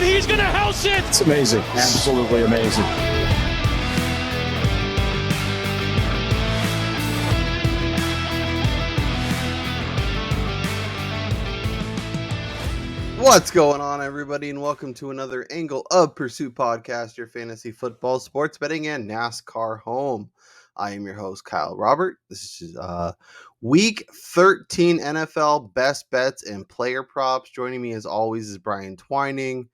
and he's going to house it. It's amazing. Absolutely amazing. What's going on, everybody, and welcome to another Angle of Pursuit podcast, your fantasy football, sports betting, and NASCAR home. I am your host, Kyle Robert. This is Week 13 NFL Best Bets and Player Props. Joining me, as always, is Brian Twining.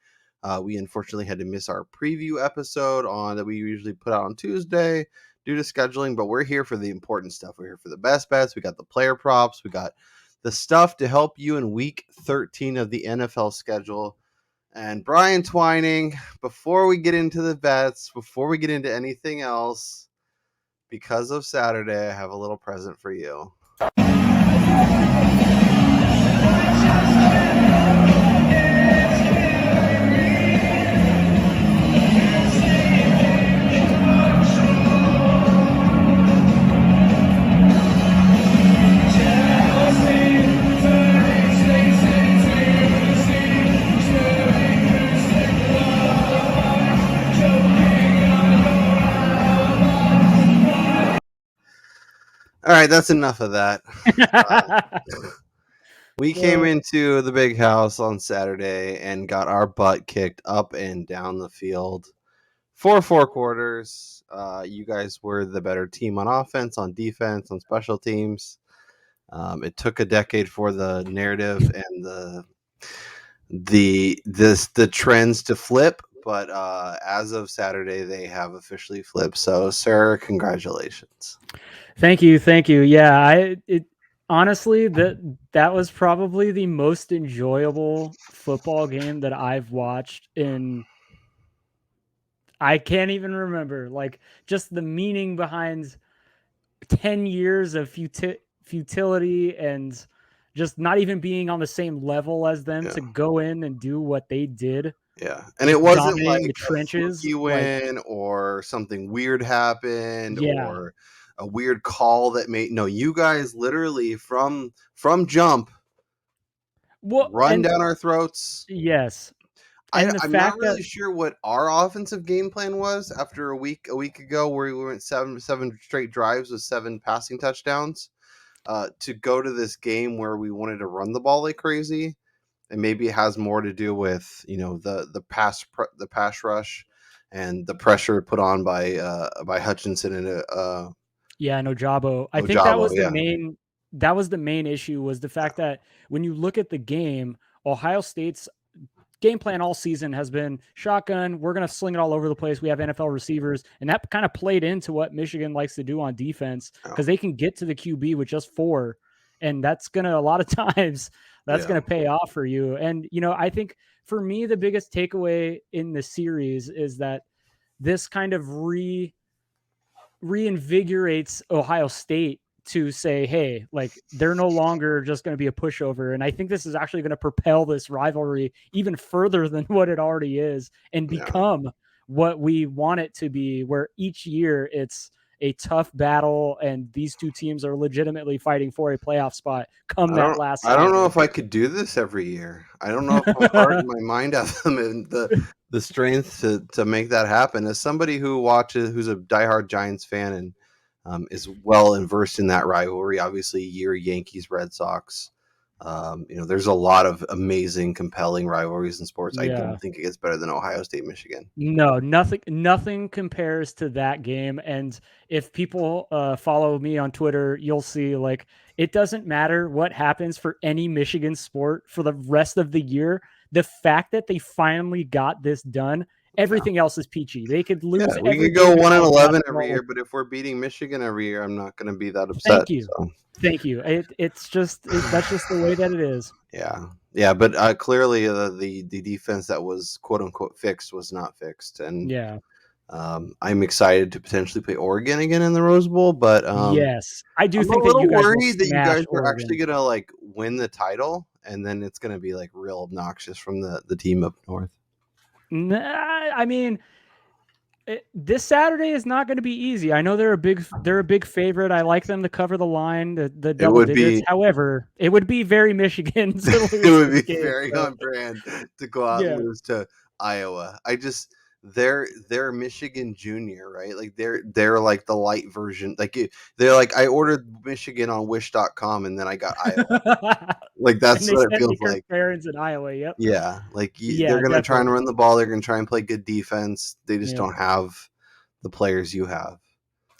We unfortunately had to miss our preview episode that we usually put out on Tuesday due to scheduling, but we're here for the important stuff. We're here for the best bets. We got the player props. We got the stuff to help you in Week 13 of the NFL schedule. And Brian Twining, before we get into the bets, before we get into anything else, because of Saturday, I have a little present for you. All right, that's enough of that. We came into the big house on Saturday and got our butt kicked up and down the field for 4 quarters. You guys were the better team on offense, on defense, on special teams. It took a decade for the narrative and the trends to flip, but as of Saturday, they have officially flipped. So, sir, congratulations. Thank you. Yeah, honestly, that was probably the most enjoyable football game that I've watched I can't even remember, like, just the meaning behind 10 years of futility and just not even being on the same level as them to go in and do what they did. Yeah, and it wasn't like the trenches you win or something weird happened or a weird call that made. No, you guys literally from jump run down our throats. Yes. I'm not really sure what our offensive game plan was after a week ago, where we went seven straight drives with 7 passing touchdowns to go to this game where we wanted to run the ball like crazy. And maybe it has more to do with, the pass rush and the pressure put on by Hutchinson and Ojabo. I think that was the main issue, was the fact that when you look at the game, Ohio State's game plan all season has been shotgun. We're going to sling it all over the place. We have NFL receivers, and that kind of played into what Michigan likes to do on defense, because they can get to the QB with just 4, and that's going to, a lot of times, that's going to pay off for you. And, I think for me, the biggest takeaway in the series is that this kind of reinvigorates Ohio State to say, hey, like, they're no longer just going to be a pushover. And I think this is actually going to propel this rivalry even further than what it already is and become what we want it to be, where each year it's a tough battle and these two teams are legitimately fighting for a playoff spot come that last I don't know if I could do this every year. I don't know if my heart and my mind have them and the strength to make that happen. As somebody who's a diehard Giants fan and is well versed in that rivalry, obviously Yankees, Red Sox. There's a lot of amazing, compelling rivalries in sports. I don't think it gets better than Ohio State, Michigan. No, nothing compares to that game. And if people follow me on Twitter, you'll see, like, it doesn't matter what happens for any Michigan sport for the rest of the year. The fact that they finally got this done, everything else is peachy. They could lose. We could go 1-11 every year, but if we're beating Michigan every year, I'm not going to be that upset. Thank you. That's just the way that it is. Yeah. But clearly the defense that was quote unquote fixed was not fixed, and I'm excited to potentially play Oregon again in the Rose Bowl. But yes, I do think that you guys worried that you guys are actually going to like win the title, and then it's going to be like real obnoxious from the team up north. Nah, I mean, this Saturday is not going to be easy. I know they're a big favorite. I like them to cover the line, the double digits. However, it would be very Michigan. It would be very on brand to go out and lose to Iowa. They're Michigan Junior, right? Like they're like the light version. Like they're like, I ordered Michigan on Wish.com and then I got Iowa. Like that's and they what it sent me feels Kirk like. Ferentz in Iowa. Yep. Yeah, like Yeah, they're gonna try and definitely. run the ball. They're gonna try and play good defense. They just Yep. don't have the players you have.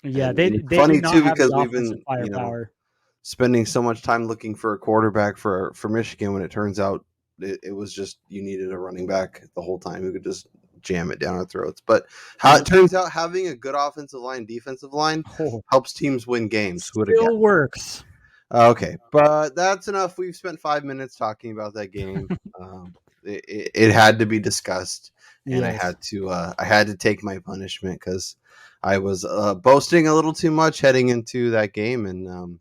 Yeah, And they it's do funny not too have the because we've offensive been, firepower. spending so much time looking for a quarterback for Michigan when it turns out it was just you needed a running back the whole time who could just jam it down our throats. But how it turns out, having a good offensive line, defensive line helps teams win games. Who would have guessed? Still works. Okay, but that's enough. We've spent 5 minutes talking about that game. It had to be discussed, and Yes. I had to take my punishment because I was boasting a little too much heading into that game, and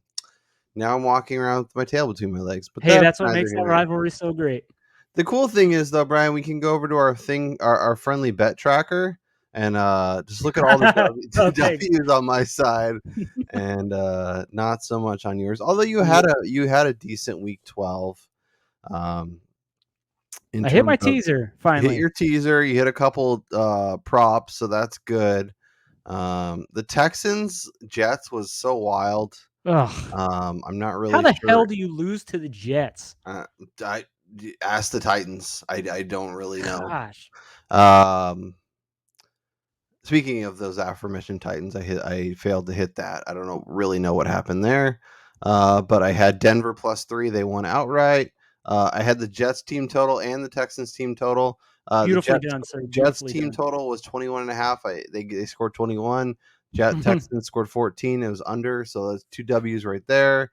now I'm walking around with my tail between my legs. But hey, that's what makes that rivalry so great. The cool thing is, though, Brian, we can go over to our friendly bet tracker, and just look at all the W's on my side, and not so much on yours. Although you had a decent week 12. I hit my teaser finally. You hit your teaser. You hit a couple props, so that's good. The Texans Jets was so wild. I'm not really. How the hell do you lose to the Jets? I ask the Titans. I don't really know. Gosh. Speaking of those aforementioned Titans, I failed to hit that. I don't really know what happened there. But I had Denver +3. They won outright. I had the Jets team total and the Texans team total. Beautifully done, sir. Jets team total was 21.5. They scored 21. Texans scored 14. It was under, so that's 2 W's right there.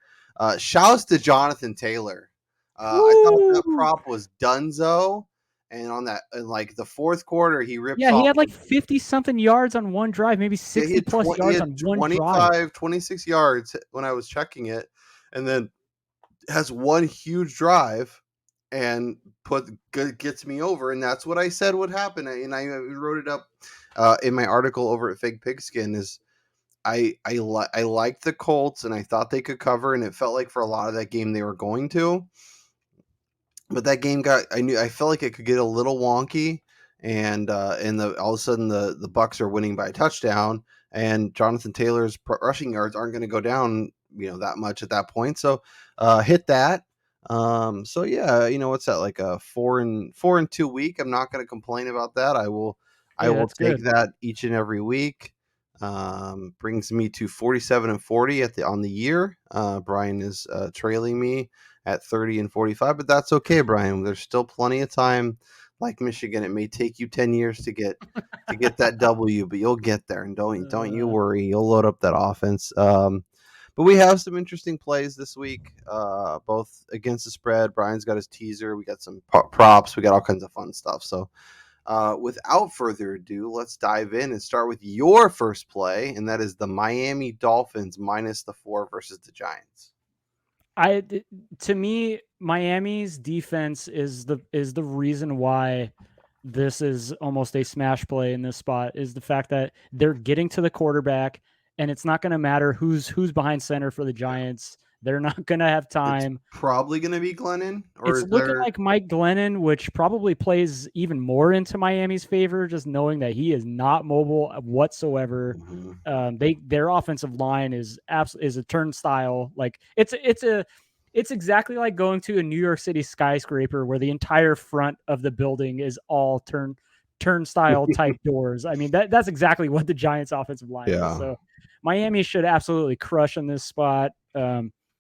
Shouts to Jonathan Taylor. I thought that prop was dunzo, and in like the fourth quarter, he ripped. Yeah, he had like 50-something yards on one drive, maybe 60+ yards on one drive. 26 yards when I was checking it, and then has one huge drive and gets me over, and that's what I said would happen, and I wrote it up in my article over at Fake Pigskin. Is I liked the Colts, and I thought they could cover, and it felt like for a lot of that game they were going to. But that game I felt like it could get a little wonky, and all of a sudden the Bucks are winning by a touchdown, and Jonathan Taylor's rushing yards aren't going to go down, that much at that point. So hit that. So yeah, what's that, like a 4-2 week? I'm not going to complain about that. I will take that each and every week. Brings me to 47-40 on the year. Brian is trailing me at 30-45, but that's okay, Brian. There's still plenty of time. Like Michigan, it may take you 10 years to get that W, but you'll get there, and don't you worry. You'll load up that offense. But we have some interesting plays this week, both against the spread. Brian's got his teaser. We got some props. We got all kinds of fun stuff. So without further ado, let's dive in and start with your first play, and that is the Miami Dolphins -4 versus the Giants. To me, Miami's defense is the reason why this is almost a smash play in this spot, is the fact that they're getting to the quarterback, and it's not going to matter who's behind center for the Giants. They're not going to have time. It's probably going to be Glennon. It's looking like Mike Glennon, which probably plays even more into Miami's favor, just knowing that he is not mobile whatsoever. Mm-hmm. Their offensive line is a turnstile. Like it's exactly like going to a New York City skyscraper where the entire front of the building is all turnstile type doors. I mean, that's exactly what the Giants offensive line is. So Miami should absolutely crush on this spot.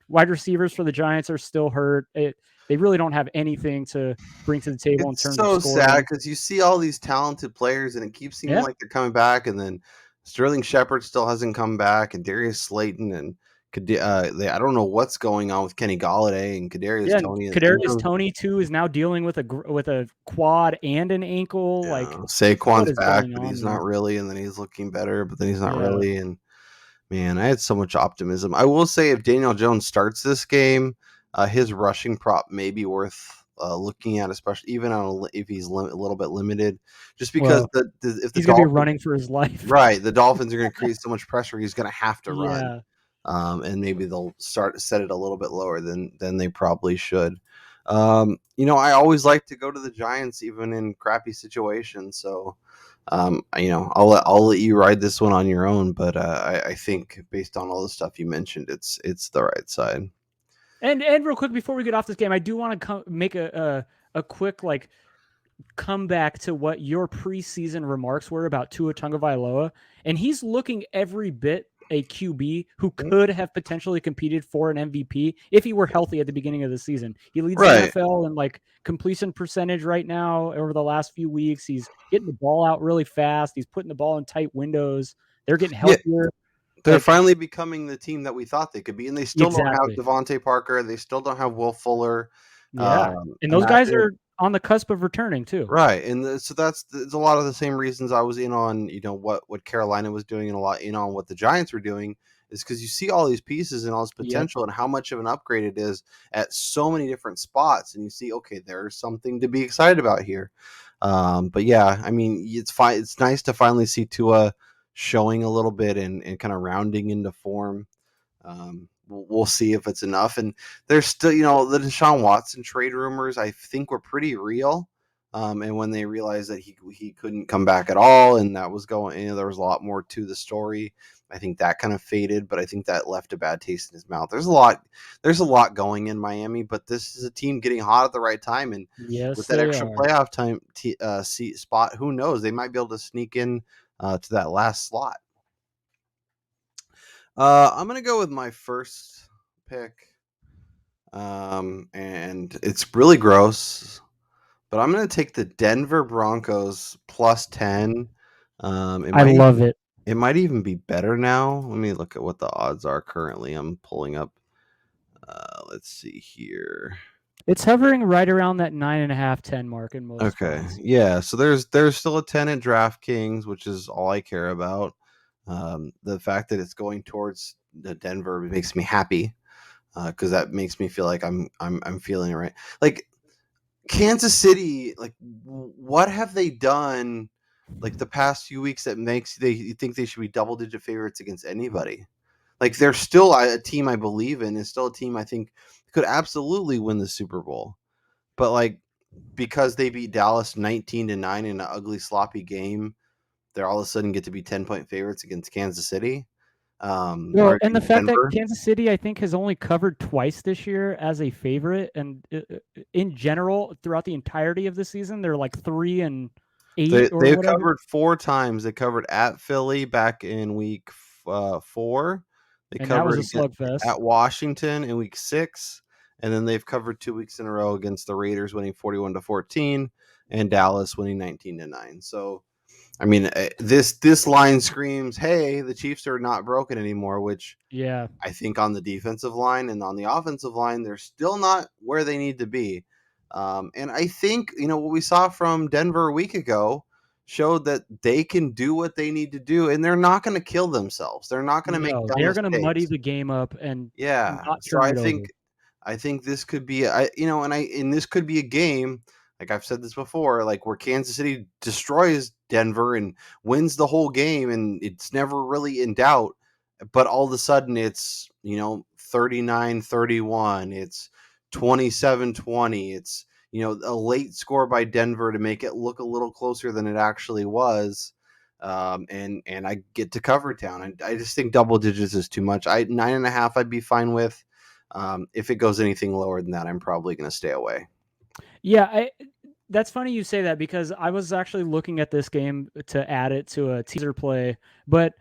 Wide receivers for the Giants are still hurt. They really don't have anything to bring to the table in terms of scoring. It's so sad because you see all these talented players, and it keeps seeming like they're coming back, and then Sterling Shepard still hasn't come back, and Darius Slayton, and I don't know what's going on with Kenny Golladay and Kadarius Toney. Kadarius Toney too is now dealing with a quad and an ankle. Yeah. Like Saquon's back, but he's not really, and then he's looking better, but then he's not really. And man, I had so much optimism. I will say, if Daniel Jones starts this game, his rushing prop may be worth looking at, especially even if he's a little bit limited, just because if he's going to be running for his life. Right, the Dolphins are going to create so much pressure, he's going to have to run. And maybe they'll set it a little bit lower than they probably should. I always like to go to the Giants even in crappy situations. So, I'll let you ride this one on your own. But I think based on all the stuff you mentioned, it's the right side. And real quick before we get off this game, I do want to make a quick come back to what your preseason remarks were about Tua Tagovailoa, and he's looking every bit a QB who could have potentially competed for an MVP if he were healthy at the beginning of the season. He leads the NFL in completion percentage right now. Over the last few weeks, he's getting the ball out really fast. He's putting the ball in tight windows. They're getting healthier. They're finally becoming the team that we thought they could be, and they still don't have Exactly. Devontae Parker. They still don't have Will Fuller. Yeah, and those guys are on the cusp of returning too. Right, and so that's a lot of the same reasons I was in on what Carolina was doing, and a lot on what the Giants were doing, is because you see all these pieces and all this potential and how much of an upgrade it is at so many different spots, and you see, okay, there's something to be excited about here. But yeah, I mean, it's fine. It's nice to finally see Tua showing a little bit and kind of rounding into form. We'll see if it's enough. And there's still, the Deshaun Watson trade rumors, I think, were pretty real. And when they realized that he couldn't come back at all, and that was going, there was a lot more to the story. I think that kind of faded, but I think that left a bad taste in his mouth. There's a lot going in Miami, but this is a team getting hot at the right time, and with that extra playoff time seat spot, who knows? They might be able to sneak in to that last slot. I'm gonna go with my first pick, and it's really gross, but I'm gonna take the Denver Broncos plus 10. I love it. It might even be better now. Let me look at what the odds are currently. I'm pulling up. Let's see here. It's hovering right around that 9.5, 10 mark in most spots. Yeah. So there's still a 10 at DraftKings, which is all I care about. The fact that it's going towards the Denver makes me happy, because that makes me feel like I'm feeling it right. Like Kansas City, what have they done the past few weeks that makes you think they should be double-digit favorites against anybody? They're still a team I believe in. It's still a team I think could absolutely win the Super Bowl, but because they beat Dallas 19-9 in an ugly, sloppy game, they're all of a sudden get to be 10-point favorites against Kansas City. And the fact that Kansas City, I think, has only covered twice this year as a favorite, and in general, throughout the entirety of the season, they're 3-8. They've covered 4 times. They covered at Philly back in week 4. They covered that was a slugfest at Washington in week 6, and then they've covered 2 weeks in a row against the Raiders, winning 41-14, and Dallas winning 19-9. So, I mean, this line screams, "Hey, the Chiefs are not broken anymore," which I think on the defensive line and on the offensive line, they're still not where they need to be. And I think, what we saw from Denver a week ago showed that they can do what they need to do, and they're not going to kill themselves. They're not going to make dumb mistakes. They're going to muddy the game up and not so turn it over. I think this could be this could be a game, like I've said this before, where Kansas City destroys Denver and wins the whole game, and it's never really in doubt. But all of a sudden, it's 39-31. It's 27-20. It's a late score by Denver to make it look a little closer than it actually was. And I get to cover town. And I just think double digits is too much. 9.5 I'd be fine with. If it goes anything lower than that, I'm probably going to stay away. Yeah, that's funny you say that, because I was actually looking at this game to add it to a teaser play, but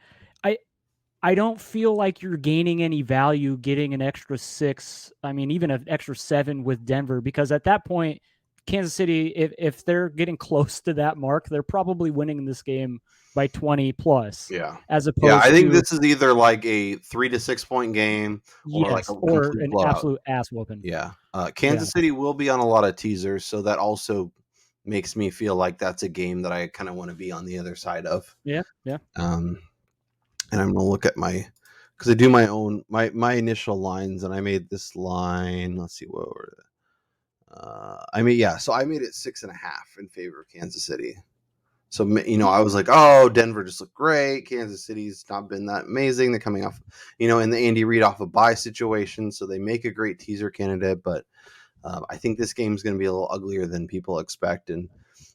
I don't feel like you're gaining any value getting an extra 6. I mean, even an extra 7 with Denver, because at that point, Kansas City, if they're getting close to that mark, they're probably winning this game by 20 plus. Yeah. As opposed I think this is either a 3 to 6 point game or an absolute ass whooping. Yeah. Kansas City will be on a lot of teasers, so that also makes me feel like that's a game that I kind of want to be on the other side of. Yeah. And I'm going to look at because I do my own, my initial lines, and I made this line. Let's see, what were I made it 6.5 in favor of Kansas City. So, I was like, oh, Denver just looked great. Kansas City's not been that amazing. They're coming off, in the Andy Reid off a bye situation. So they make a great teaser candidate. But I think this game is going to be a little uglier than people expect, and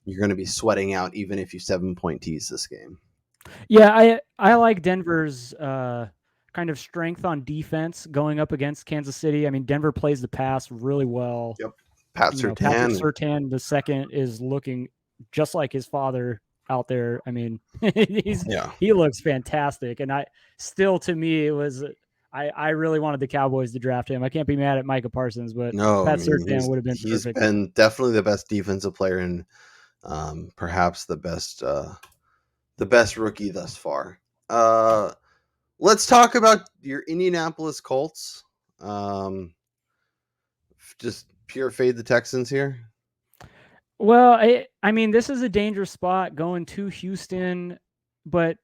you're going to be sweating out even if you 7-point tease this game. Yeah, I like Denver's kind of strength on defense going up against Kansas City. I mean, Denver plays the pass really well. Yep. Patrick Surtain the second is looking just like his father out there. I mean, he looks fantastic. And to me, it was I really wanted the Cowboys to draft him. I can't be mad at Micah Parsons, but Pat Surtain would have been he's perfect. been definitely the best defensive player and perhaps the best rookie thus far. Let's talk about your Indianapolis Colts. Just pure fade the Texans here. Well, I mean, this is a dangerous spot going to Houston, but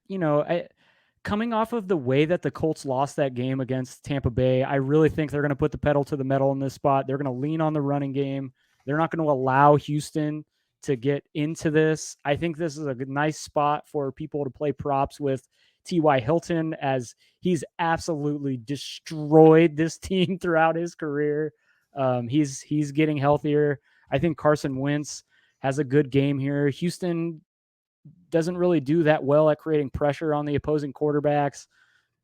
coming off of the way that the Colts lost that game against Tampa Bay, I really think they're going to put the pedal to the metal in this spot. They're going to lean on the running game. They're not going to allow Houston to get into this. I think this is a nice spot for people to play props with T.Y. Hilton, as he's absolutely destroyed this team throughout his career. He's getting healthier. I think Carson Wentz has a good game here. Houston doesn't really do that well at creating pressure on the opposing quarterbacks.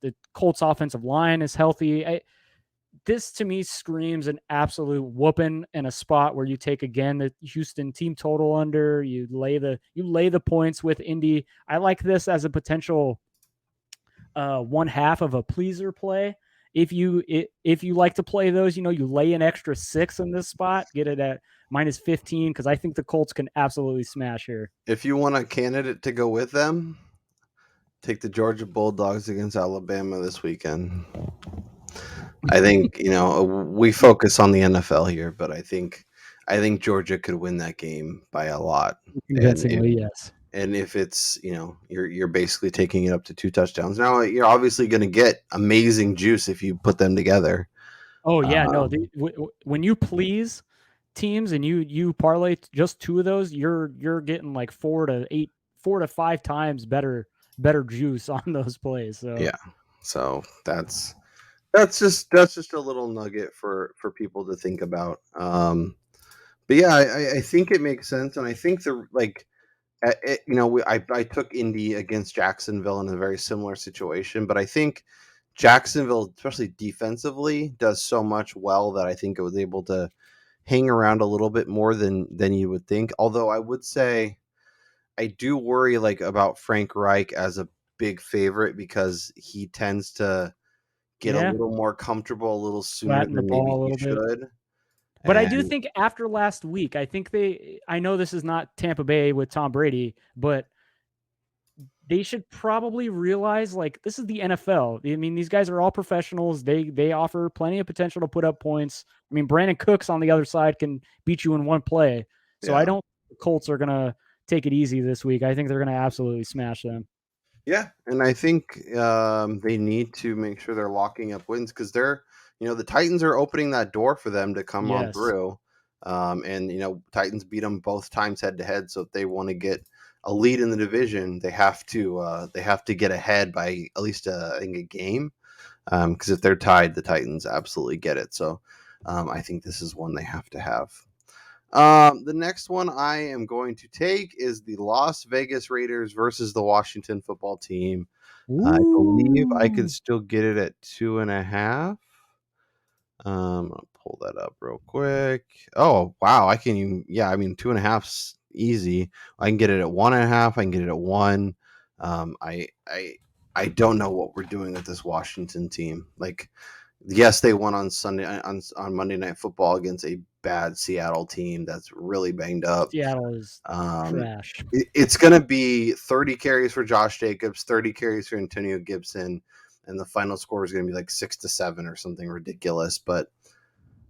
The Colts offensive line is healthy. This to me screams an absolute whooping in a spot where you take again the Houston team total under. You lay the points with Indy. I like this as a potential 1/2 of a pleaser play. If you like to play those, you lay an extra 6 in this spot, get it at -15, because I think the Colts can absolutely smash here. If you want a candidate to go with them, take the Georgia Bulldogs against Alabama this weekend. I think we focus on the NFL here, but I think Georgia could win that game by a lot. Convincingly, yes. And if it's you're basically taking it up to 2 touchdowns. Now you're obviously going to get amazing juice if you put them together. Oh yeah, when you please teams and you parlay just 2 of those, you're getting like 4 to 5 times better juice on those plays. So yeah, so that's just a little nugget for people to think about. But yeah, I think it makes sense, and I think I took Indy against Jacksonville in a very similar situation, but I think Jacksonville, especially defensively, does so much well that I think it was able to hang around a little bit more than you would think. Although I would say I do worry about Frank Reich as a big favorite, because he tends to get a little more comfortable a little sooner than maybe he should. But I do think after last week, I know this is not Tampa Bay with Tom Brady, but they should probably realize this is the NFL. I mean, these guys are all professionals. They offer plenty of potential to put up points. I mean, Brandon Cooks on the other side can beat you in one play. So I don't think the Colts are going to take it easy this week. I think they're going to absolutely smash them. Yeah, and I think they need to make sure they're locking up wins, because they're the Titans are opening that door for them to come on through. And Titans beat them both times head to head, so if they want to get a lead in the division, they have to get ahead by at least I think a game, because if they're tied, the Titans absolutely get it. So I think this is one they have to have. The next one I am going to take is the Las Vegas Raiders versus the Washington Football Team. Ooh. I believe I could still get it at 2.5. I'll pull that up real quick. Oh, wow. I can even, 2.5's easy. I can get it at 1.5. I can get it at 1. I don't know what we're doing with this Washington team. Yes, they won on Sunday on Monday Night Football against a bad Seattle team that's really banged up. Seattle is trash. It's going to be 30 carries for Josh Jacobs, 30 carries for Antonio Gibson, and the final score is going to be 6-7 or something ridiculous. But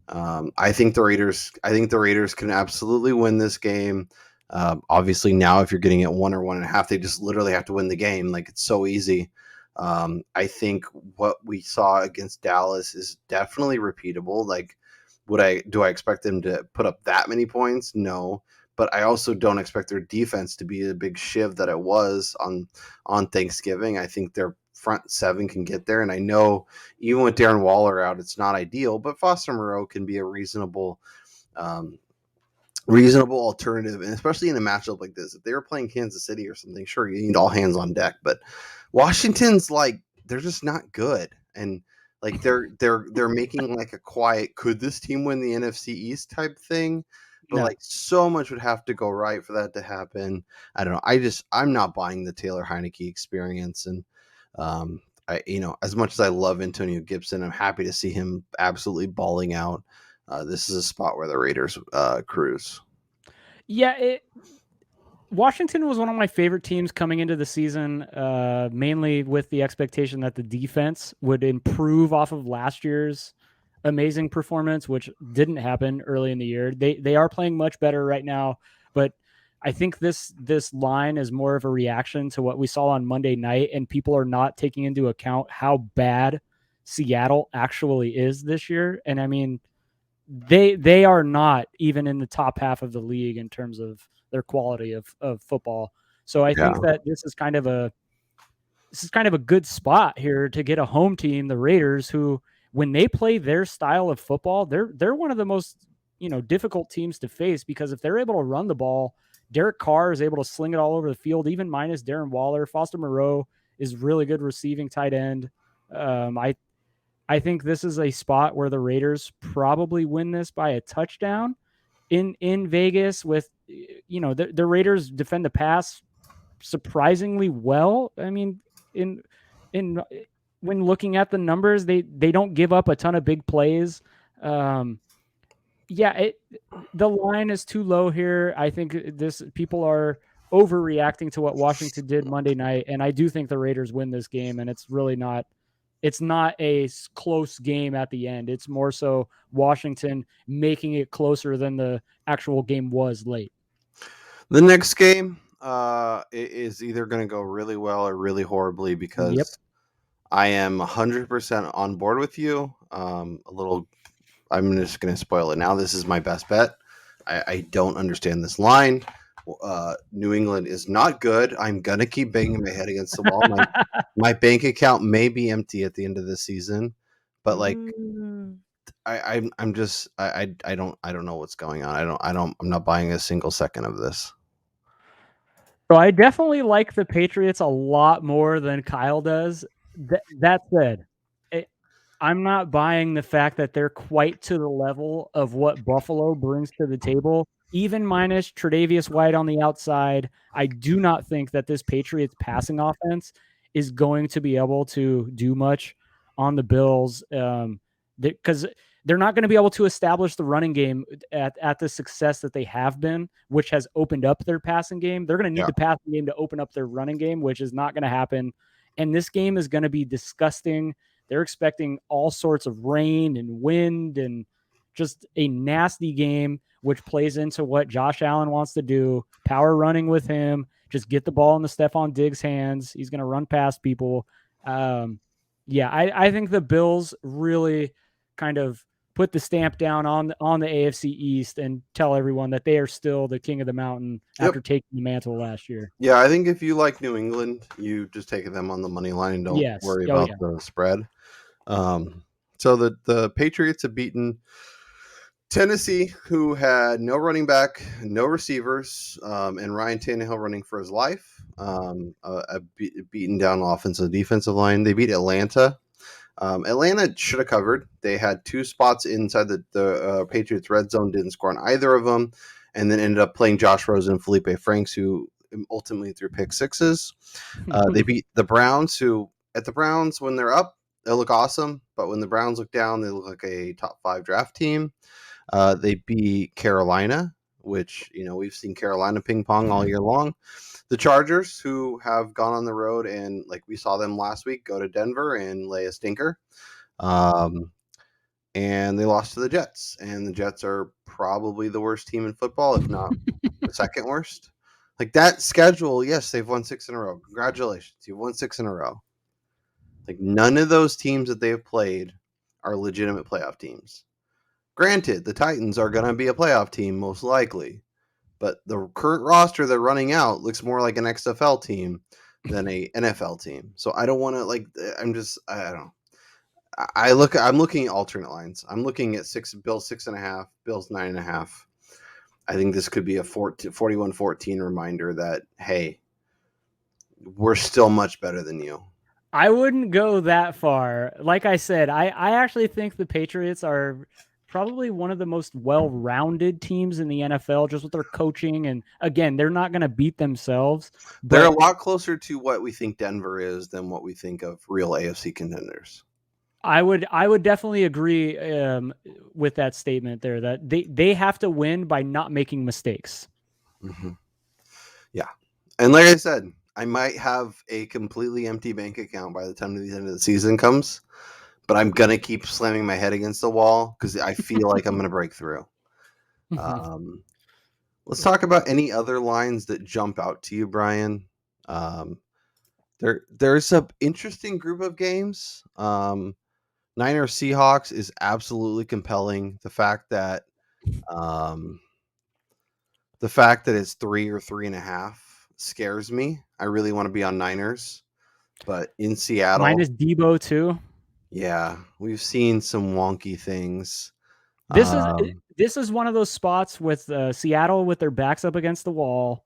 I think the Raiders can absolutely win this game. Obviously, now if you're getting at 1 or 1.5, they just literally have to win the game. It's so easy. I think what we saw against Dallas is definitely repeatable. Do I expect them to put up that many points? No, but I also don't expect their defense to be a big shiv that it was on Thanksgiving. I think their front 7 can get there, and I know even with Darren Waller out, it's not ideal, but Foster Moreau can be a reasonable reasonable alternative, and especially in a matchup like this. If they were playing Kansas City or something, sure, you need all hands on deck. But Washington's they're just not good, and they're making a quiet, could this team win the NFC East type thing? But so much would have to go right for that to happen. I don't know. I'm not buying the Taylor Heineke experience, and as much as I love Antonio Gibson, I'm happy to see him absolutely balling out. This is a spot where the Raiders cruise. Yeah, Washington was one of my favorite teams coming into the season, mainly with the expectation that the defense would improve off of last year's amazing performance, which didn't happen early in the year. They are playing much better right now, but I think this line is more of a reaction to what we saw on Monday night, and people are not taking into account how bad Seattle actually is this year. And I mean, they are not even in the top half of the league in terms of their quality of football. So I think that this is kind of a good spot here to get a home team, the Raiders, who when they play their style of football, they're one of the most difficult teams to face, because if they're able to run the ball, Derek Carr is able to sling it all over the field, even minus Darren Waller. Foster Moreau is really good receiving tight end. I think this is a spot where the Raiders probably win this by a touchdown in Vegas. With the Raiders defend the pass surprisingly well. I mean, in when looking at the numbers, they don't give up a ton of big plays. The line is too low here. I think people are overreacting to what Washington did Monday night, and I do think the Raiders win this game, and it's not a close game at the end. It's more so Washington making it closer than the actual game was late. The next game is either going to go really well or really horribly, because I am 100% on board with you. I'm just going to spoil it now. This is my best bet. I don't understand this line. New England is not good. I'm going to keep banging my head against the wall. My bank account may be empty at the end of the season, but I don't know what's going on. I'm not buying a single second of this. So I definitely like the Patriots a lot more than Kyle does. That said, I'm not buying the fact that they're quite to the level of what Buffalo brings to the table. Even minus Tre'Davious White on the outside, I do not think that this Patriots passing offense is going to be able to do much on the Bills, because they're not going to be able to establish the running game at the success that they have been, which has opened up their passing game. They're going to need the passing game to open up their running game, which is not going to happen. And this game is going to be disgusting. They're expecting all sorts of rain and wind and just a nasty game, which plays into what Josh Allen wants to do. Power running with him. Just get the ball in the Stephon Diggs hands. He's going to run past people. I think the Bills really kind of put the stamp down on the AFC East and tell everyone that they are still the king of the mountain after taking the mantle last year. Yeah, I think if you like New England, you just take them on the money line and don't worry about the spread. So the Patriots have beaten Tennessee, who had no running back, no receivers, and Ryan Tannehill running for his life. Beaten down offensive defensive line. They beat Atlanta. Atlanta should have covered. They had two spots inside the Patriots red zone, didn't score on either of them, and then ended up playing Josh Rosen and Felipe Franks, who ultimately threw pick sixes. They beat the Browns, who at the Browns, when they're up, they look awesome, but when the Browns look down, they look like a top 5 draft team. They beat Carolina, which, we've seen Carolina ping pong all year long. The Chargers, who have gone on the road and, like we saw them last week, go to Denver and lay a stinker. And they lost to the Jets. And the Jets are probably the worst team in football, if not the second worst. Like, that schedule, yes, they've won 6 in a row. Congratulations. You've won 6 in a row. Like, none of those teams that they have played are legitimate playoff teams. Granted, the Titans are going to be a playoff team, most likely. But the current roster they're running out looks more like an XFL team than a NFL team. So I don't want to, I don't know. I'm looking at alternate lines. I'm looking at Bills 6.5, Bills 9.5. I think this could be a 41-14 reminder that, hey, we're still much better than you. I wouldn't go that far. Like I said, I actually think the Patriots are probably one of the most well-rounded teams in the NFL, just with their coaching. And again, they're not going to beat themselves. They're a lot closer to what we think Denver is than what we think of real AFC contenders. I would definitely agree with that statement there, that they have to win by not making mistakes. Mm-hmm. Yeah. And like I said, I might have a completely empty bank account by the time the end of the season comes, but I'm going to keep slamming my head against the wall because I feel like I'm going to break through. Let's talk about any other lines that jump out to you, Brian. There's an interesting group of games. Niners Seahawks is absolutely compelling. The fact that it's 3 or 3.5 scares me. I really want to be on Niners, but in Seattle, minus Debo too. Yeah, we've seen some wonky things. This is one of those spots with Seattle with their backs up against the wall.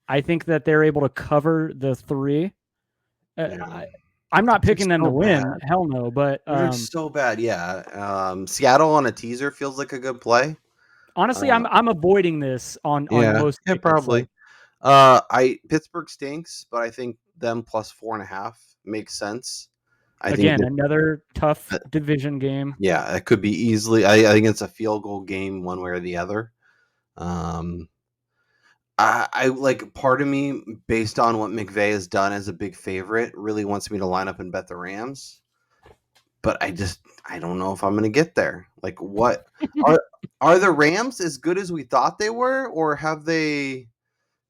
I think that they're able to cover the 3. I'm not picking them to win. Bad. Hell no, but they're so bad. Yeah, Seattle on a teaser feels like a good play. Honestly, I'm avoiding this on most. Yeah, probably. Pittsburgh stinks, but I think them plus 4.5 makes sense. I think another tough division game. Yeah, it could be easily. I think it's a field goal game, one way or the other. I like, part of me, based on what McVay has done as a big favorite, really wants me to line up and bet the Rams. But I don't know if I'm going to get there. Like, what are the Rams as good as we thought they were, or have they,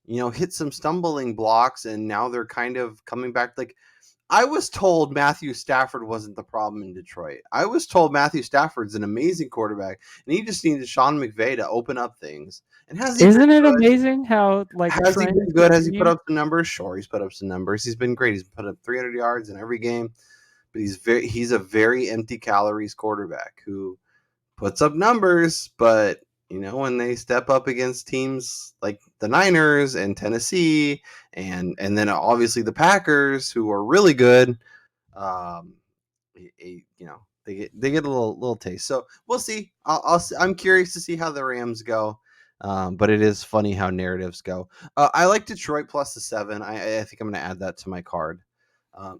hit some stumbling blocks and now they're kind of coming back? Like, I was told Matthew Stafford wasn't the problem in Detroit. I was told Matthew Stafford's an amazing quarterback, and he just needed Sean McVay to open up things. And isn't it amazing how, like, has he been good? Has he put up the numbers? Sure, he's put up some numbers. He's been great. He's put up 300 yards in every game. But he's a very empty calories quarterback who puts up numbers, but when they step up against teams like the Niners and Tennessee and then obviously the Packers, who are really good, they get a little taste. So we'll see. I'm curious to see how the Rams go. But it is funny how narratives go. I like Detroit plus the 7. I think I'm going to add that to my card.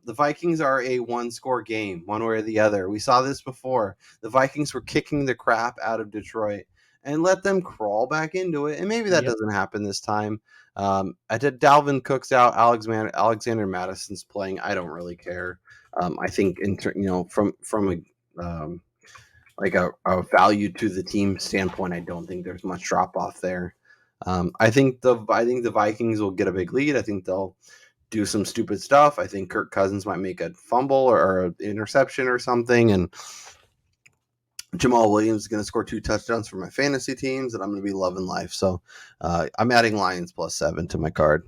The Vikings are a one-score game, one way or the other. We saw this before. The Vikings were kicking the crap out of Detroit and let them crawl back into it. And maybe that doesn't happen this time. I did. Dalvin Cook's out. Alexander Madison's playing. I don't really care. I think from a value to the team standpoint, I don't think there's much drop off there. I think the Vikings will get a big lead. I think they'll do some stupid stuff. I think Kirk Cousins might make a fumble or an interception or something, and Jamal Williams is going to score 2 touchdowns for my fantasy teams, and I'm going to be loving life. So I'm adding Lions plus 7 to my card.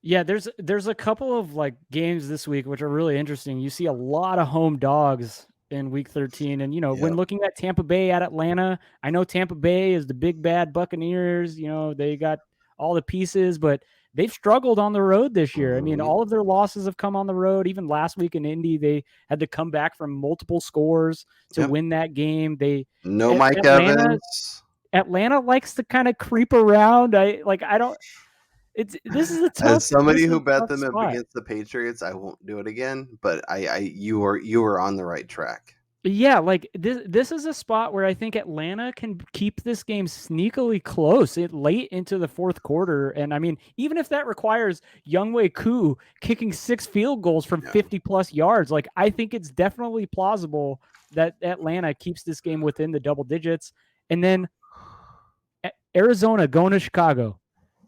Yeah, there's a couple of like games this week which are really interesting. You see a lot of home dogs in week 13, and when looking at Tampa Bay at Atlanta, I know Tampa Bay is the big bad Buccaneers. They got all the pieces, but they've struggled on the road this year. I mean, all of their losses have come on the road. Even last week in Indy, they had to come back from multiple scores to win that game. Mike Evans. Atlanta likes to kind of creep around. This is a tough. As somebody who bet them against the Patriots, I won't do it again. But you were on the right track. Yeah, like this is a spot where I think Atlanta can keep this game sneakily close late into the fourth quarter. And I mean, even if that requires Younghoe Koo kicking 6 field goals from 50 plus yards, like, I think it's definitely plausible that Atlanta keeps this game within the double digits. And then Arizona going to Chicago.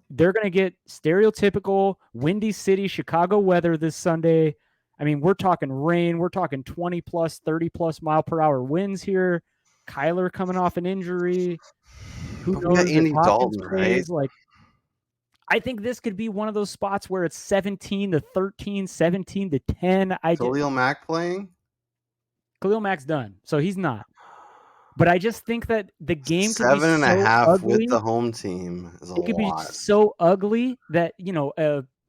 They're going to get stereotypical Windy City Chicago weather this Sunday. I mean, we're talking rain. We're talking 20 plus, 30 plus mile per hour winds here. Kyler coming off an injury. Who knows? Andy Dalton, right? Like, I think this could be one of those spots where it's 17-13, 17-10. Khalil Mack playing? Khalil Mack's done, so he's not. But I just think that the game could be 7.5 ugly. with the home team is a lot. It could be so ugly that,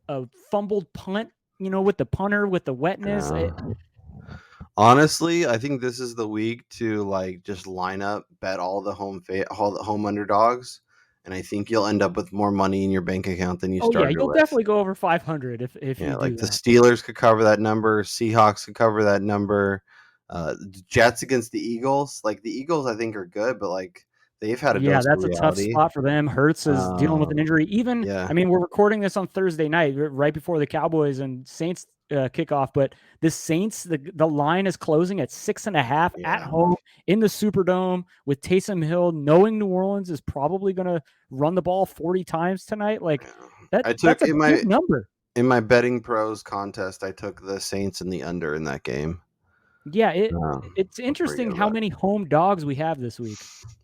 a fumbled punt, with the punter, with the wetness. Honestly, I think this is the week to just line up, bet all the home underdogs, and I think you'll end up with more money in your bank account than you started with. You'll definitely go over 500 if you do the Steelers could cover that number, Seahawks could cover that number, the Jets against the Eagles. The Eagles, I think, are good, but they've had a dose that's of a tough spot for them. Hurts is dealing with an injury. We're recording this on Thursday night, right before the Cowboys and Saints kickoff, but the Saints, the line is closing at 6.5 at home in the Superdome with Taysom Hill, knowing New Orleans is probably going to run the ball 40 times tonight. That's a big number. In my betting pros contest, I took the Saints and the under in that game. Yeah, it's interesting how many home dogs we have this week.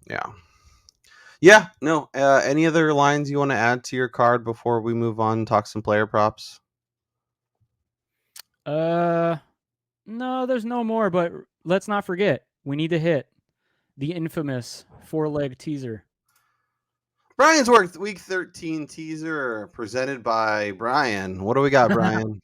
Yeah. No. Any other lines you want to add to your card before we move on and talk some player props? No, there's no more, but let's not forget, we need to hit the infamous 4-leg teaser. Brian's Worth Week 13 teaser presented by Brian. What do we got, Brian?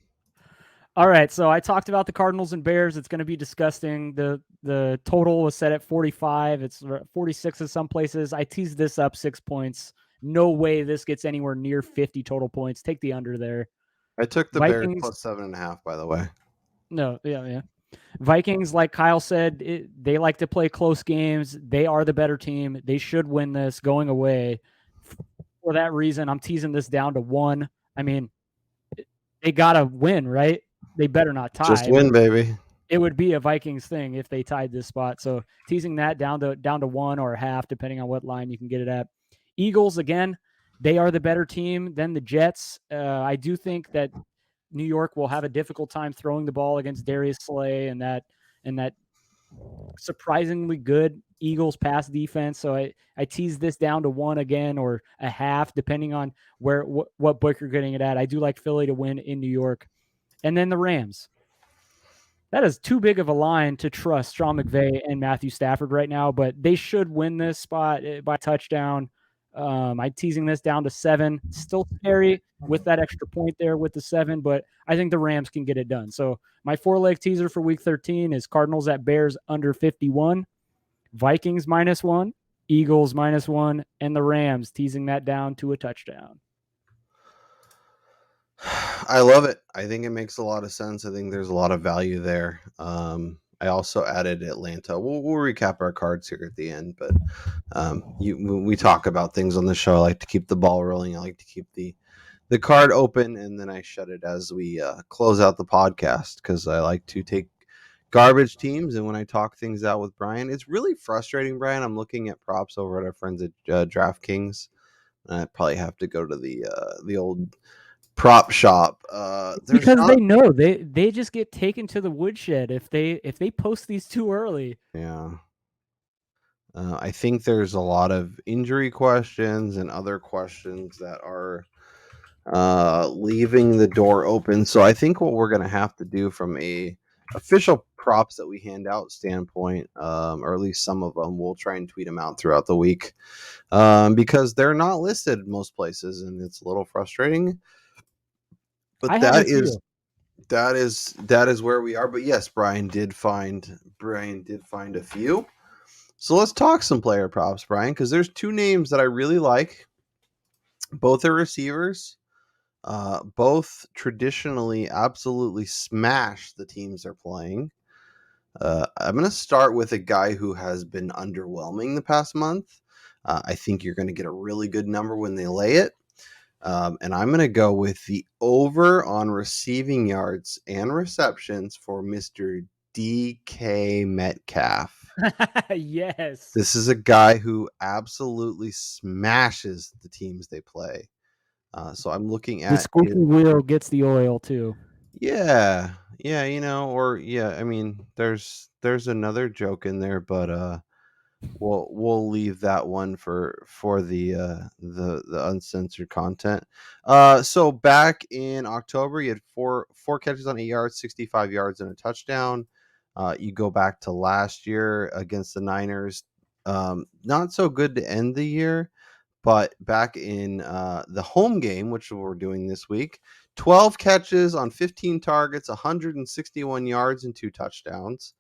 All right, so I talked about the Cardinals and Bears. It's going to be disgusting. The total was set at 45. It's 46 in some places. I teased this up 6 points. No way this gets anywhere near 50 total points. Take the under there. I took the Bears plus 7.5, by the way. No, yeah. Vikings, like Kyle said, they like to play close games. They are the better team. They should win this going away. For that reason, I'm teasing this down to 1. I mean, they got to win, right? They better not tie. Just win, baby. It would be a Vikings thing if they tied this spot. So teasing that down to 1 or a half, depending on what line you can get it at. Eagles, again, they are the better team than the Jets. I do think that New York will have a difficult time throwing the ball against Darius Slay and that surprisingly good Eagles pass defense. So I tease this down to 1 again or a half, depending on what book you're getting it at. I do like Philly to win in New York. And then the Rams. That is too big of a line to trust Sean McVay and Matthew Stafford right now, but they should win this spot by touchdown. I'm teasing this down to 7. Still scary with that extra point there with the 7, but I think the Rams can get it done. So my 4-leg teaser for Week 13 is Cardinals at Bears under 51, Vikings -1, Eagles -1, and the Rams teasing that down to a touchdown. I love it. I think it makes a lot of sense. I think there's a lot of value there. I also added Atlanta. We'll recap our cards here at the end, but when we talk about things on the show, I like to keep the ball rolling. I like to keep the card open, and then I shut it as we close out the podcast because I like to take garbage teams. And when I talk things out with Brian, it's really frustrating, Brian. I'm looking at props over at our friends at DraftKings, and I probably have to go to the old prop shop because they know they just get taken to the woodshed if they post these too early. I think there's a lot of injury questions and other questions that are leaving the door open. So I think what we're going to have to do from a official props that we hand out standpoint, or at least some of them, we'll try and tweet them out throughout the week because they're not listed in most places, and it's a little frustrating. But that is where we are. But yes, Brian did find a few. So let's talk some player props, Brian, because there's 2 names that I really like. Both are receivers. Both traditionally absolutely smash the teams they're playing. I'm going to start with a guy who has been underwhelming the past month. I think you're going to get a really good number when they lay it. And I'm going to go with the over on receiving yards and receptions for Mr. DK Metcalf. Yes. This is a guy who absolutely smashes the teams they play. So I'm looking at the squeaky wheel gets the oil too. Yeah. I mean, there's another joke in there, but we'll leave that one for the uncensored content. So back in October, he had four catches on 8 yards, 65 yards, and a touchdown. You go back to last year against the Niners, not so good to end the year, but back in the home game, which we're doing this week, 12 catches on 15 targets, 161 yards, and 2 touchdowns.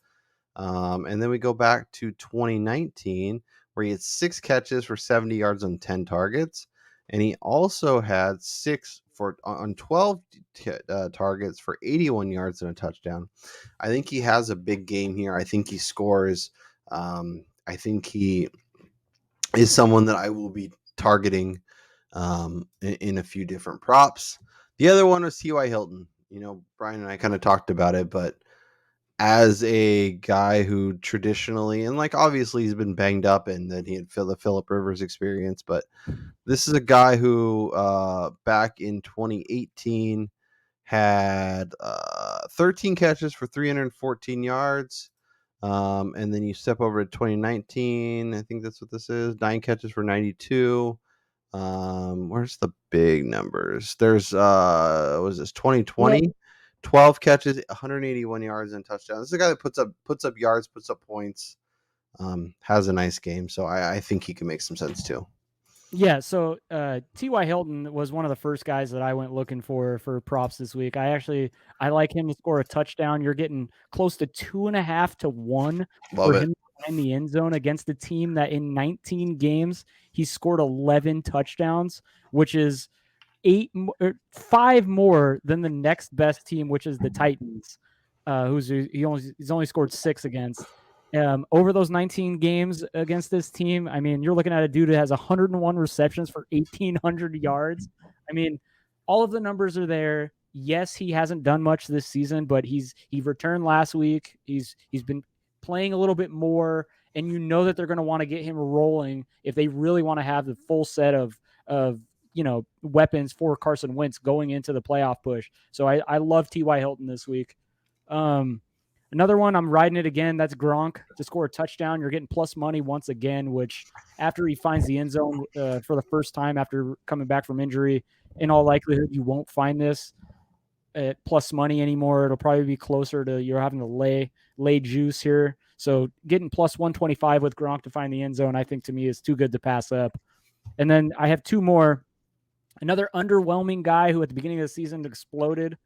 And then we go back to 2019, where he had 6 catches for 70 yards on 10 targets. And he also had 6 on 12 targets for 81 yards and a touchdown. I think he has a big game here. I think he scores. I think he is someone that I will be targeting in a few different props. The other one was T.Y. Hilton. Brian and I kind of talked about it, but as a guy who traditionally, and obviously he's been banged up and that he had the Phillip Rivers experience, but this is a guy who back in 2018 had 13 catches for 314 yards. And then you step over to 2019. I think that's what this is. 9 catches for 92. Where's the big numbers? There's was this 2020? 12 catches, 181 yards and touchdowns. This is a guy that puts up yards, puts up points, has a nice game. So I think he can make some sense too. Yeah, so T.Y. Hilton was one of the first guys that I went looking for props this week. I like him to score a touchdown. You're getting close to 2.5 to 1 for him to find the end zone against a team that in 19 games he scored 11 touchdowns, which is 5 more than the next best team, which is the Titans, he's only scored 6 against. Over those 19 games against this team, I mean, you're looking at a dude that has 101 receptions for 1,800 yards. I mean, all of the numbers are there. Yes, he hasn't done much this season, but he returned last week. He's been playing a little bit more, and you know that they're going to want to get him rolling if they really want to have the full set of weapons for Carson Wentz going into the playoff push. So I love T.Y. Hilton this week. Another one, I'm riding it again. That's Gronk to score a touchdown. You're getting plus money once again, which after he finds the end zone for the first time after coming back from injury, in all likelihood, you won't find this at plus money anymore. It'll probably be closer to you're having to lay juice here. So getting plus 125 with Gronk to find the end zone, I think to me is too good to pass up. And then I have 2 more. Another underwhelming guy who at the beginning of the season exploded,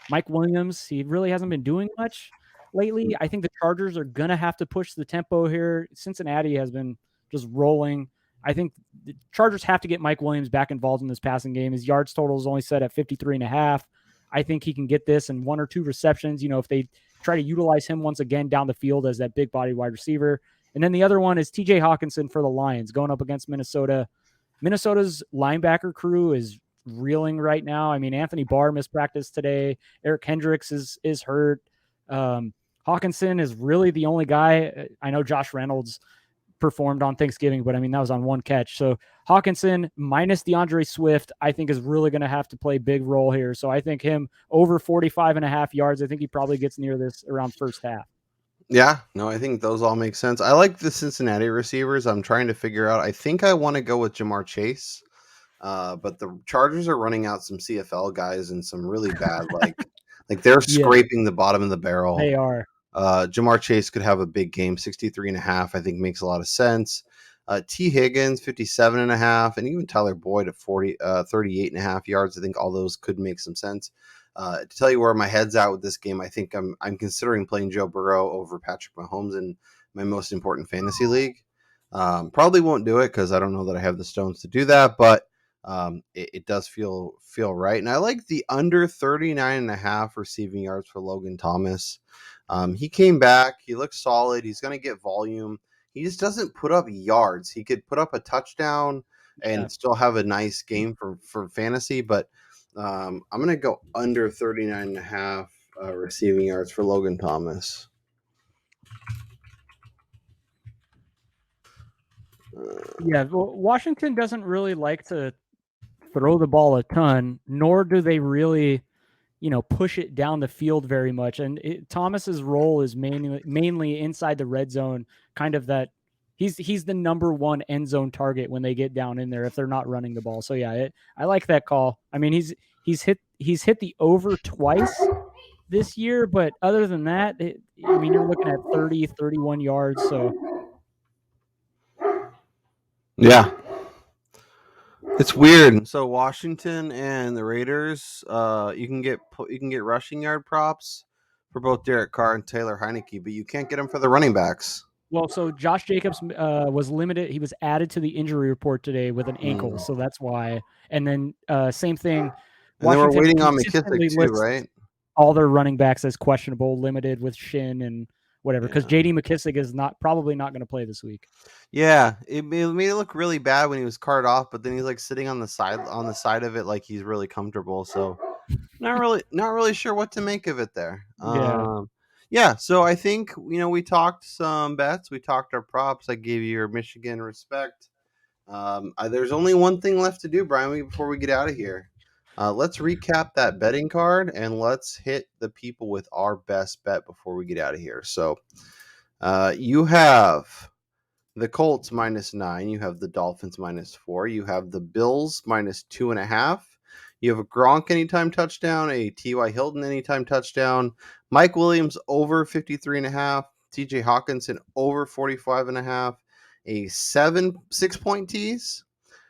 Mike Williams. He really hasn't been doing much lately. I think the Chargers are going to have to push the tempo here. Cincinnati has been just rolling. I think the Chargers have to get Mike Williams back involved in this passing game. His yards total is only set at 53.5. I think he can get this in 1 or 2 receptions, if they try to utilize him once again down the field as that big body wide receiver. And then the other one is TJ Hawkinson for the Lions going up against Minnesota. Minnesota's linebacker crew is reeling right now. I mean, Anthony Barr missed practice today. Eric Hendricks is hurt. Hawkinson is really the only guy. I know Josh Reynolds performed on Thanksgiving, but I mean, that was on 1 catch. So Hawkinson minus DeAndre Swift, I think is really going to have to play a big role here. So I think him over 45.5 yards. I think he probably gets near this around first half. Yeah, no, I think those all make sense. I like the Cincinnati receivers. I'm trying to figure out. I think I want to go with Jamar Chase, but the Chargers are running out some CFL guys and some really bad, like they're scraping the bottom of the barrel. They are. Jamar Chase could have a big game, 63.5. I think makes a lot of sense. T. Higgins, 57.5, and even Tyler Boyd at 38.5 yards. I think all those could make some sense. To tell you where my head's at with this game, I think I'm considering playing Joe Burrow over Patrick Mahomes in my most important fantasy league. Probably won't do it because I don't know that I have the stones to do that, but it does feel right. And I like the under 39.5 receiving yards for Logan Thomas. He came back. He looks solid. He's going to get volume. He just doesn't put up yards. He could put up a touchdown and still have a nice game for fantasy, but I'm going to go under 39.5 receiving yards for Logan Thomas. Washington doesn't really like to throw the ball a ton, nor do they really, push it down the field very much. And Thomas's role is mainly inside the red zone, kind of that he's the number 1 end zone target when they get down in there if they're not running the ball. So I like that call. I mean, he's hit the over twice this year, but other than that, I mean, you're looking at 30, 31 yards. So, yeah, it's weird. So Washington and the Raiders, you can get rushing yard props for both Derek Carr and Taylor Heineke, but you can't get them for the running backs. Well, so Josh Jacobs was limited. He was added to the injury report today with an ankle, so that's why. And then same thing. And then we're Washington waiting on consistently McKissick too, lists right? all their running backs as questionable, limited with shin and whatever. Because J.D. McKissick is probably not going to play this week. Yeah, it made it look really bad when he was carted off, but then he's like sitting on the side of it like he's really comfortable. So not really sure what to make of it there. Yeah. So I think we talked some bets, we talked our props. I gave you your Michigan respect. There's only one thing left to do, Brian, before we get out of here. Let's recap that betting card and let's hit the people with our best bet before we get out of here. So you have the Colts -9. You have the Dolphins -4. You have the Bills -2.5. You have a Gronk anytime touchdown, a T.Y. Hilton anytime touchdown, Mike Williams over 53.5, T.J. Hawkinson over 45.5, a 6-point tease.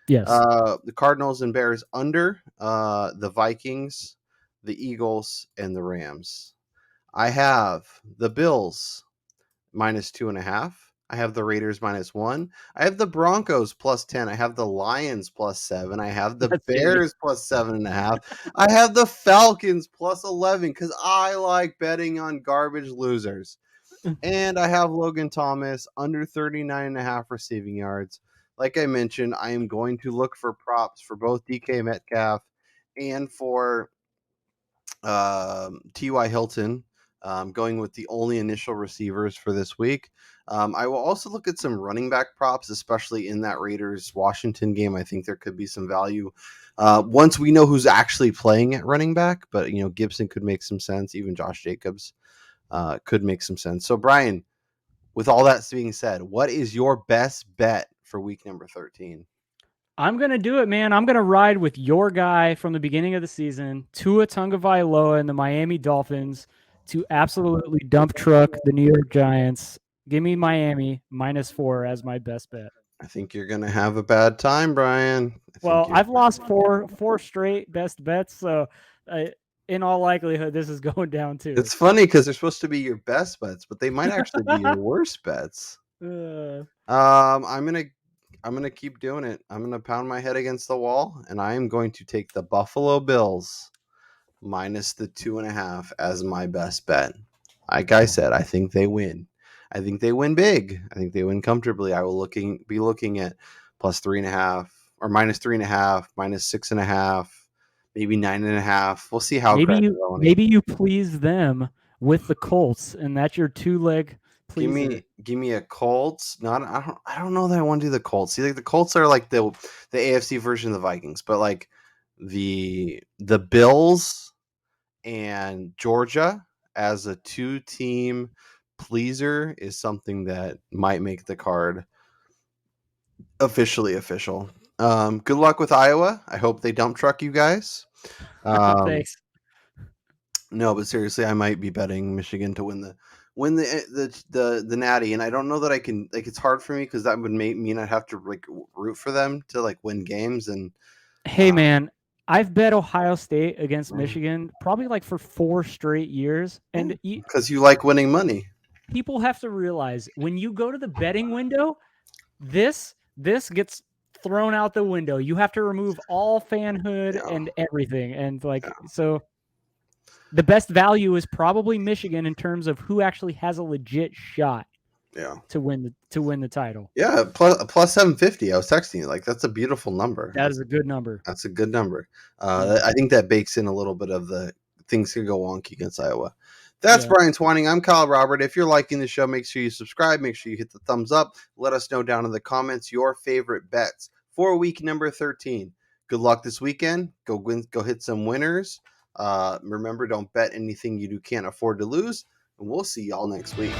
Yes. The Cardinals and Bears under, the Vikings, the Eagles, and the Rams. I have the Bills -2.5. I have the Raiders -1. I have the Broncos +10. I have the Lions +7. I have the Bears +7.5. I have the Falcons +11 because I like betting on garbage losers. And I have Logan Thomas under 39.5 receiving yards. Like I mentioned, I am going to look for props for both DK Metcalf and for T.Y. Hilton, going with the only initial receivers for this week. I will also look at some running back props, especially in that Raiders-Washington game. I think there could be some value once we know who's actually playing at running back. But, Gibson could make some sense. Even Josh Jacobs could make some sense. So, Brian, with all that being said, what is your best bet for week number 13? I'm going to do it, man. I'm going to ride with your guy from the beginning of the season, Tua Tagovailoa and the Miami Dolphins to absolutely dump truck the New York Giants. Give me Miami -4 as my best bet. I think you're going to have a bad time, Brian. I've lost four straight best bets, so in all likelihood, this is going down too. It's funny because they're supposed to be your best bets, but they might actually be your worst bets. I'm gonna keep doing it. I'm gonna pound my head against the wall, and I am going to take the Buffalo Bills -2.5 as my best bet. Like I said, I think they win. I think they win big. I think they win comfortably. I will be looking at +3.5 or -3.5, -6.5, maybe 9.5. We'll see how maybe you please them with the Colts, and that's your 2-leg. Give me a Colts. I don't know that I want to do the Colts. See, like the Colts are like the AFC version of the Vikings, but like the Bills and Georgia as a 2-team pleaser is something that might make the card officially official. Good luck with Iowa. I hope they dump truck you guys. Thanks. No, but seriously, I might be betting Michigan to win the Natty, and I don't know that I can. Like, it's hard for me because that would mean I'd have to like root for them to like win games. And hey, man, I've bet Ohio State against Michigan probably like for 4 straight years, and because you like winning money. People have to realize when you go to the betting window, this gets thrown out the window. You have to remove all fanhood and everything, and so. The best value is probably Michigan in terms of who actually has a legit shot to win the title. Yeah, plus 750. I was texting you. Like, that's a beautiful number. That's a good number. That's a good number. I think that bakes in a little bit of the things could go wonky against Iowa. That's Brian Twining. I'm Kyle Robert. If you're liking the show, make sure you subscribe. Make sure you hit the thumbs up. Let us know down in the comments your favorite bets for week number 13. Good luck this weekend. Go hit some winners. Remember, don't bet anything you can't afford to lose. And we'll see y'all next week.